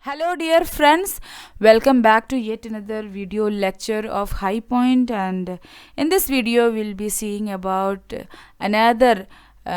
Hello dear friends, welcome back to yet another video lecture of High Point, and in this video we'll be seeing about another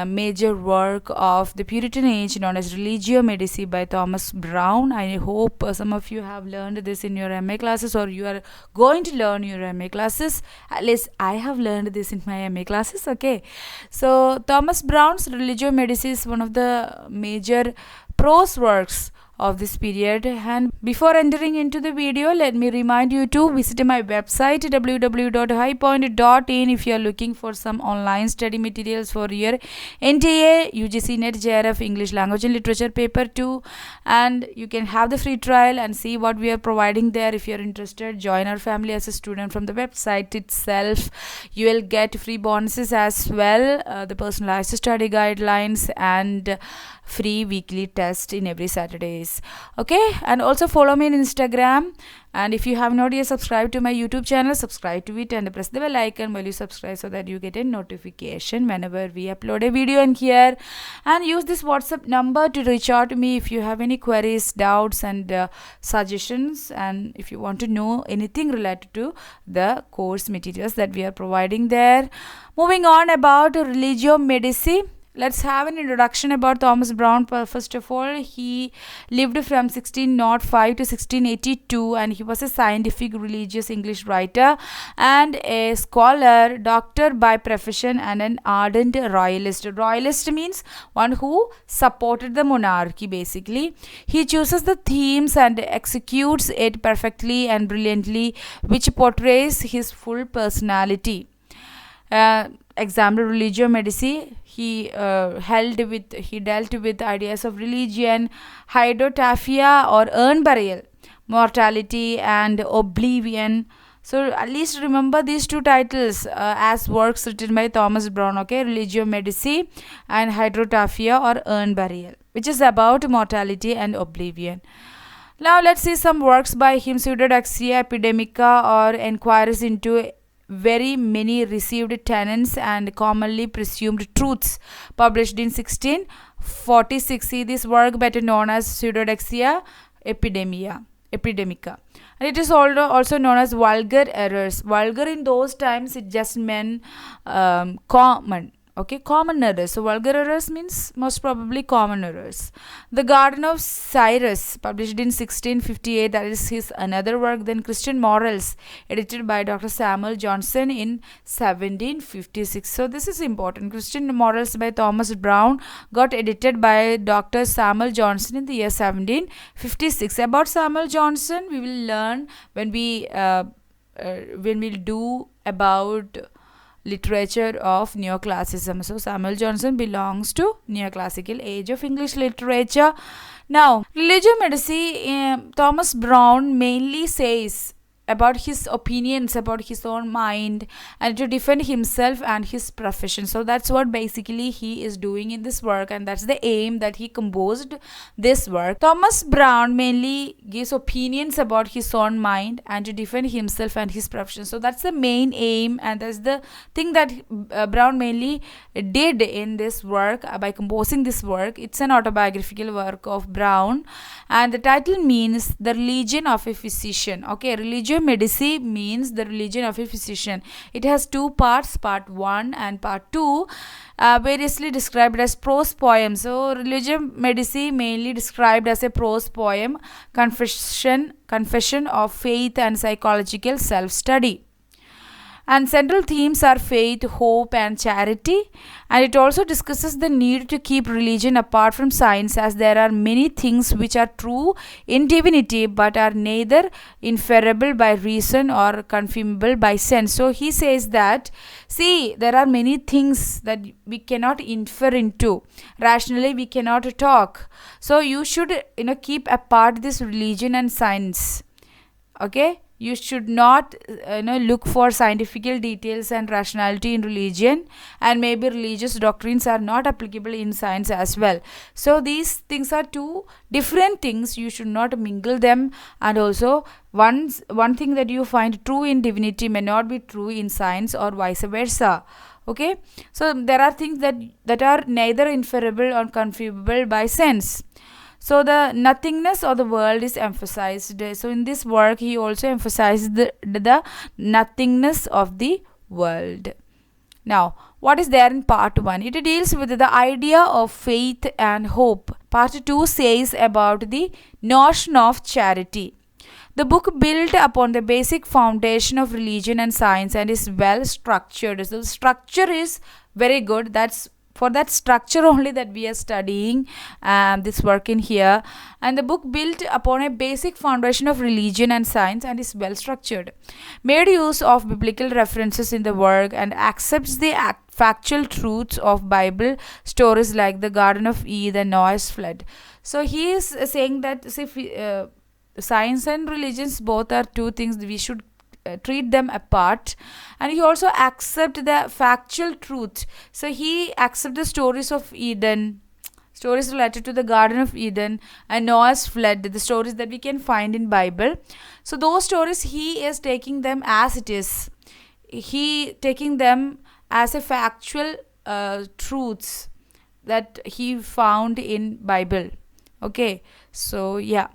major work of the Puritan age known as Religio Medici by Thomas Browne. I hope some of you have learned this in your MA classes, or you are going to learn your MA classes. At least I have learned this in my MA classes. Okay, so Thomas Browne's Religio Medici is one of the major prose works of this period. And before entering into the video, let me remind you to visit my website www.highpoint.in if you are looking for some online study materials for your NTA UGC NET JRF English Language and Literature paper 2, and you can have the free trial and see what we are providing there. If you are interested, join our family as a student from the website itself. You will get free bonuses as well, the personalized study guidelines and free weekly test in every Saturdays. Okay, and also follow me on Instagram, and if you have not yet subscribed to my YouTube channel, subscribe to it and press the bell icon while you subscribe so that you get a notification whenever we upload a video in here. And use this WhatsApp number to reach out to me if you have any queries, doubts and suggestions, and if you want to know anything related to the course materials that we are providing there. Moving on about Religio Medici, let's have an introduction about Thomas Browne. First of all, he lived from 1605 to 1682, and he was a scientific religious English writer and a scholar, doctor by profession, and an ardent royalist. Royalist means one who supported the monarchy basically. He chooses the themes and executes it perfectly and brilliantly, which portrays his full personality. Example, Religio Medici, he dealt with ideas of religion, hydrotapia or urn burial, mortality and oblivion. So at least remember these two titles as works written by Thomas Browne, okay? Religio Medici and hydrotapia or urn burial, which is about mortality and oblivion. Now let's see some works by him. Pseudodoxia Epidemica, or Enquiries into very many received tenets and commonly presumed truths, published in 1646. See this work, better known as Pseudodoxia Epidemica, and it is also known as vulgar errors. Vulgar in those times, it just meant common. Okay, common errors. So vulgar errors means most probably common errors. The Garden of Cyrus, published in 1658, that is his another work. Then Christian Morals, edited by Dr. Samuel Johnson in 1756. So this is important. Christian Morals by Thomas Browne got edited by Dr. Samuel Johnson in the year 1756. About Samuel Johnson, we will learn when we'll do about literature of neoclassicism. So Samuel Johnson belongs to neoclassical age of English literature. Now, Religio Medici, Thomas Browne mainly says about his opinions, about his own mind, and to defend himself and his profession. So that's what basically he is doing in this work, and that's the aim that he composed this work. Thomas Browne mainly gives opinions about his own mind and to defend himself and his profession. So that's the main aim, and that's the thing that Browne mainly did in this work by composing this work. It's an autobiographical work of Browne, and the title means The Religion of a Physician. Okay, Religio Medici means the religion of a physician. It has two parts, part 1 and part 2, variously described as prose poems. So Religio Medici mainly described as a prose poem, confession of faith and psychological self-study. And central themes are faith, hope and charity, and it also discusses the need to keep religion apart from science, as there are many things which are true in divinity but are neither inferable by reason or confirmable by sense. So he says that, see, there are many things that we cannot infer into, rationally we cannot talk. So you should keep apart this religion and science. Okay, you should not look for scientific details and rationality in religion, and maybe religious doctrines are not applicable in science as well. So these things are two different things. You should not mingle them, and also one thing that you find true in divinity may not be true in science, or vice versa. Okay, so there are things that are neither inferable or confirmable by sense. So the nothingness of the world is emphasized. So in this work, he also emphasized the nothingness of the world. Now, what is there in part 1? It deals with the idea of faith and hope. Part 2 says about the notion of charity. The book built upon the basic foundation of religion and science and is well structured. So the structure is very good. That's for that structure only that we are studying this work in here. And the book built upon a basic foundation of religion and science and is well structured. Made use of biblical references in the work and accepts the factual truths of Bible stories like the Garden of Eden and Noah's flood. So he is saying that science and religions both are two things we should treat them apart, and he also accept the factual truth. So he accept the stories of Eden, stories related to the Garden of Eden and Noah's flood, the stories that we can find in Bible. So those stories he is taking them as it is, he taking them as a factual truths that he found in Bible. Okay, so yeah,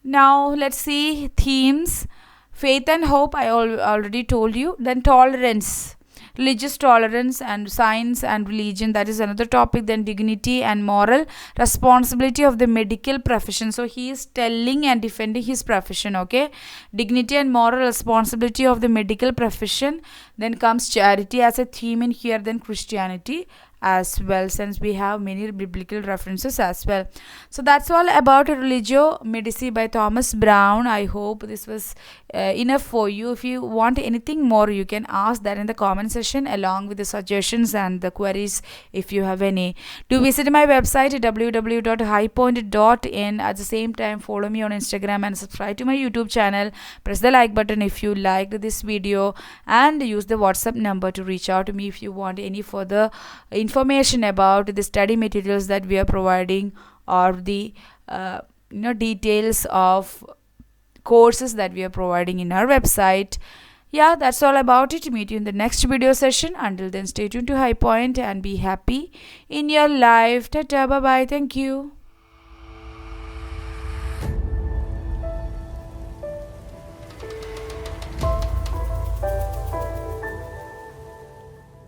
now let's see themes. Faith and hope, I already told you. Then tolerance, religious tolerance, and science and religion, that is another topic. Then dignity and moral responsibility of the medical profession. So he is telling and defending his profession. Okay, dignity and moral responsibility of the medical profession. Then comes charity as a theme in here. Then Christianity as well, since we have many biblical references as well. So that's all about Religio Medici by Thomas Brown. I hope this was enough for you. If you want anything more, you can ask that in the comment section along with the suggestions and the queries if you have any. Do visit my website www.highpoint.in. At the same time, follow me on Instagram and subscribe to my YouTube channel. Press the like button if you liked this video, and use the WhatsApp number to reach out to me if you want any further information about the study materials that we are providing, or the details of courses that we are providing in our website. Yeah, that's all about it. Meet you in the next video session. Until then, stay tuned to High Point and be happy in your life. Ta-ta, bye-bye. Thank you.